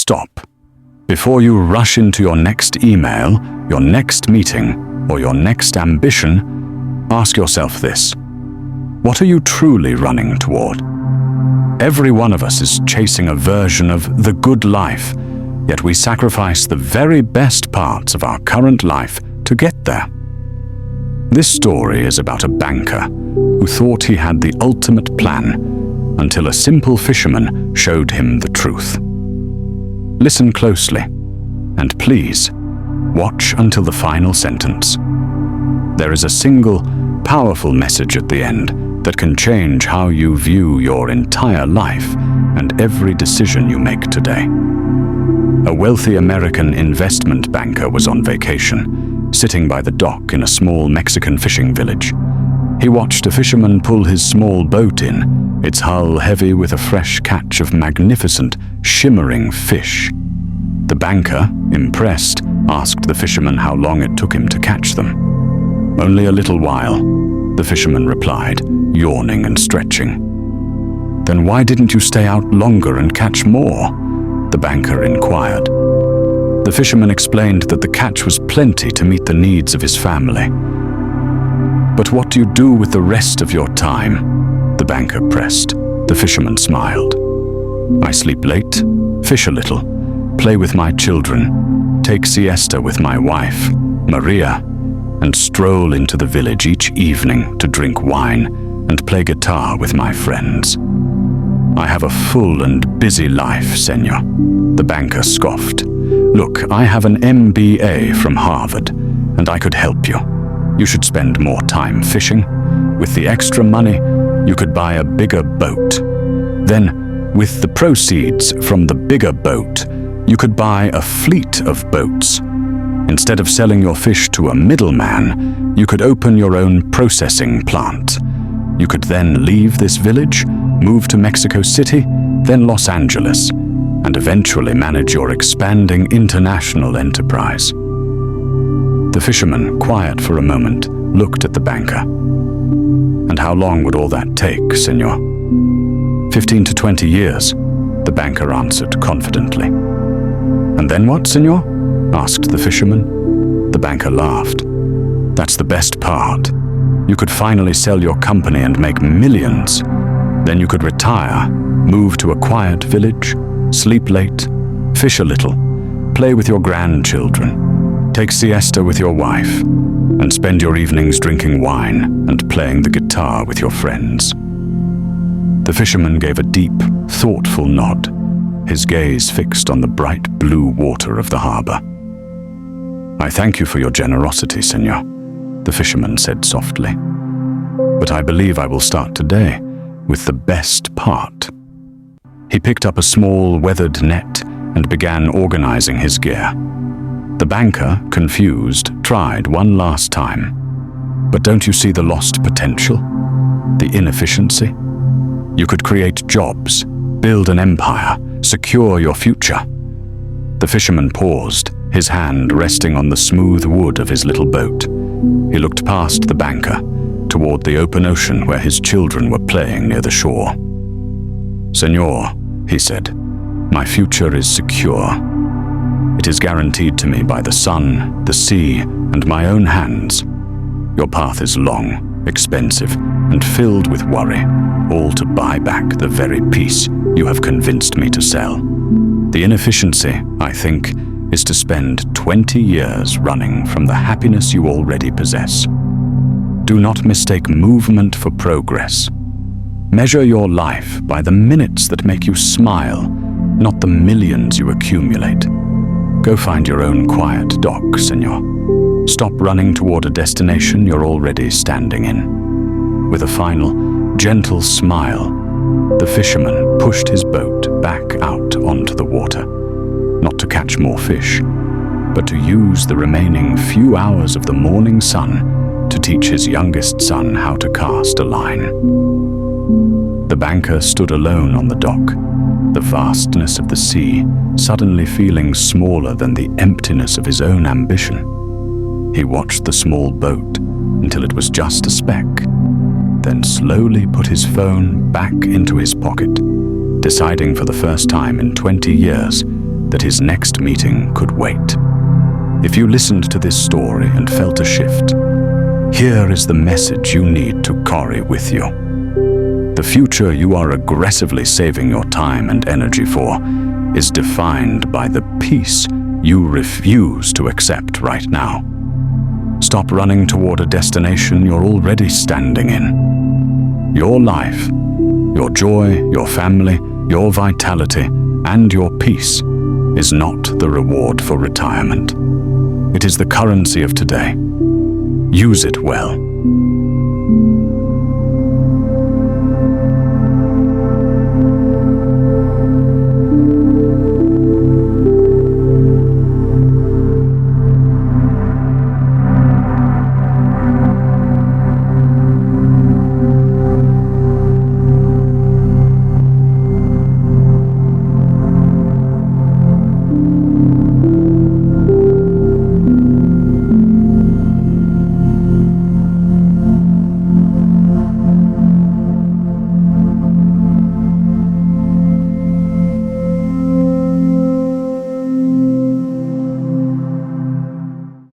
stop. Before you rush into your next email, your next meeting, or your next ambition, ask yourself this: what are you truly running toward? Every one of us is chasing a version of the good life, yet we sacrifice the very best parts of our current life to get there. This story is about a banker who thought he had the ultimate plan until a simple fisherman showed him the truth. Listen closely, and please, watch until the final sentence. There is a single, powerful message at the end that can change how you view your entire life and every decision you make today. A wealthy American investment banker was on vacation, sitting by the dock in a small Mexican fishing village. He watched a fisherman pull his small boat in, its hull heavy with a fresh catch of magnificent, shimmering fish. The banker, impressed, asked the fisherman how long it took him to catch them. "Only a little while," the fisherman replied, yawning and stretching. "Then why didn't you stay out longer and catch more?" the banker inquired. The fisherman explained that the catch was plenty to meet the needs of his family. "But what do you do with the rest of your time?" the banker pressed. The fisherman smiled. "I sleep late, fish a little, play with my children, take siesta with my wife, Maria, and stroll into the village each evening to drink wine and play guitar with my friends. I have a full and busy life, senor," the banker scoffed. "Look, I have an MBA from Harvard, and I could help you. You should spend more time fishing. With the extra money, you could buy a bigger boat. Then, with the proceeds from the bigger boat, you could buy a fleet of boats. Instead of selling your fish to a middleman, you could open your own processing plant. You could then leave this village, move to Mexico City, then Los Angeles, and eventually manage your expanding international enterprise." The fisherman, quiet for a moment, looked at the banker. "And how long would all that take, senor?" 15 to 20 years, the banker answered confidently. "And then what, senor?" asked the fisherman. The banker laughed. "That's the best part. You could finally sell your company and make millions. Then you could retire, move to a quiet village, sleep late, fish a little, play with your grandchildren, take siesta with your wife, and spend your evenings drinking wine and playing the guitar with your friends." The fisherman gave a deep, thoughtful nod, his gaze fixed on the bright blue water of the harbor. "I thank you for your generosity, senor," the fisherman said softly. "But I believe I will start today with the best part." He picked up a small, weathered net and began organizing his gear. The banker, confused, tried one last time. "But don't you see the lost potential? The inefficiency? You could create jobs, build an empire, secure your future." The fisherman paused, his hand resting on the smooth wood of his little boat. He looked past the banker, toward the open ocean where his children were playing near the shore. "Senor," he said, "my future is secure. It is guaranteed to me by the sun, the sea, and my own hands. Your path is long, expensive, and filled with worry, all to buy back the very piece you have convinced me to sell. The inefficiency, I think, is to spend 20 years running from the happiness you already possess. Do not mistake movement for progress. Measure your life by the minutes that make you smile, not the millions you accumulate. Go find your own quiet dock, senor. Stop running toward a destination you're already standing in." With a final, gentle smile, the fisherman pushed his boat back out onto the water, not to catch more fish, but to use the remaining few hours of the morning sun to teach his youngest son how to cast a line. The banker stood alone on the dock, the vastness of the sea suddenly feeling smaller than the emptiness of his own ambition. He watched the small boat until it was just a speck, then slowly put his phone back into his pocket, deciding for the first time in 20 years that his next meeting could wait. If you listened to this story and felt a shift, here is the message you need to carry with you. The future you are aggressively saving your time and energy for is defined by the peace you refuse to accept right now. Stop running toward a destination you're already standing in. Your life, your joy, your family, your vitality, and your peace is not the reward for retirement. It is the currency of today. Use it well.